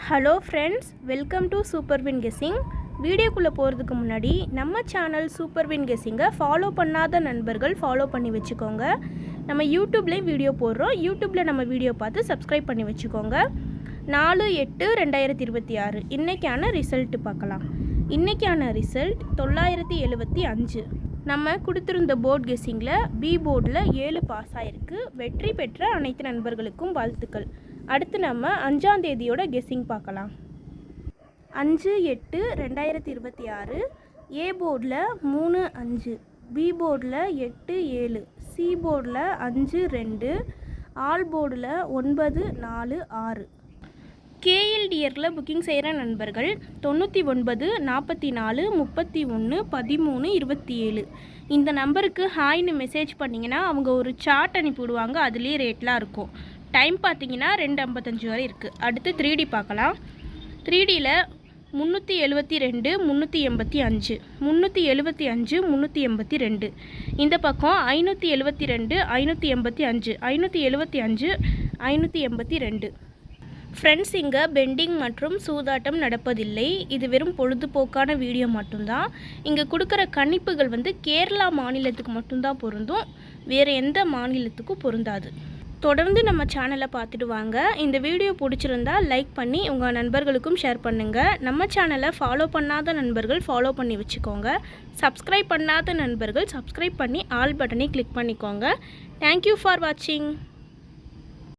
Hello friends, welcome to super win guessing. வீடியோக்குள்ளே போகிறதுக்கு முன்னாடி நம்ம சேனல் சூப்பர் வின் கெஸ்ஸிங்கை ஃபாலோ பண்ணாத நண்பர்கள் ஃபாலோ பண்ணி வச்சுக்கோங்க. நம்ம யூடியூப்லேயும் வீடியோ போடுறோம். யூடியூப்பில் நம்ம வீடியோ பார்த்து சப்ஸ்கிரைப் பண்ணி வச்சுக்கோங்க. 4/8/2026 இன்றைக்கான ரிசல்ட்டு பார்க்கலாம். இன்றைக்கான ரிசல்ட் 975. நம்ம கொடுத்துருந்த போர்ட் கெஸ்ஸிங்கில் பி போர்டில் 7 பாஸ் ஆகிருக்கு. வெற்றி பெற்ற அனைத்து நண்பர்களுக்கும் வாழ்த்துக்கள். அடுத்து நம்ம 5ஆம் தேதியோட கெஸ்ஸிங் பார்க்கலாம். 5/8/2026 ஏ போர்டில் 3-5, பி போர்டில் 8-7, சி போர்டில் 5-2, ஆல் போர்டில் 9-4-6. கேஎல்டிஆரில் புக்கிங் செய்கிற நண்பர்கள் 99 44 31 13 27 இந்த நம்பருக்கு ஹாய்னு மெசேஜ் பண்ணிங்கன்னா அவங்க ஒரு சார்ட் அனுப்பிவிடுவாங்க. அதுலேயே ரேட்லாம் இருக்கும். டைம் பார்த்தீங்கன்னா 2:55 வரை இருக்குது. அடுத்து 3D பார்க்கலாம். 3Dயில் 372 385 375 382, இந்த பக்கம் 572 585 575 582. ஃப்ரெண்ட்ஸ், இங்கே பெண்டிங் மற்றும் சூதாட்டம் நடப்பதில்லை. இது வெறும் பொழுதுபோக்கான வீடியோ மட்டும்தான். இங்கே கொடுக்குற கணிப்புகள் கேரளா மாநிலத்துக்கு மட்டும்தான் பொருந்தும், வேறு எந்த மாநிலத்துக்கும் பொருந்தாது. தொடர்ந்து நம்ம சேனலை பார்த்துட்டு வாங்க. இந்த வீடியோ பிடிச்சிருந்தா லைக் பண்ணி உங்கள் நண்பர்களுக்கும் ஷேர் பண்ணுங்கள். நம்ம சேனலை ஃபாலோ பண்ணாத நண்பர்கள் ஃபாலோ பண்ணி வச்சுக்கோங்க. சப்ஸ்கிரைப் பண்ணாத நண்பர்கள் சப்ஸ்கிரைப் பண்ணி ஆல் பட்டனை கிளிக் பண்ணிக்கோங்க. தேங்க்யூ ஃபார் வாட்சிங்.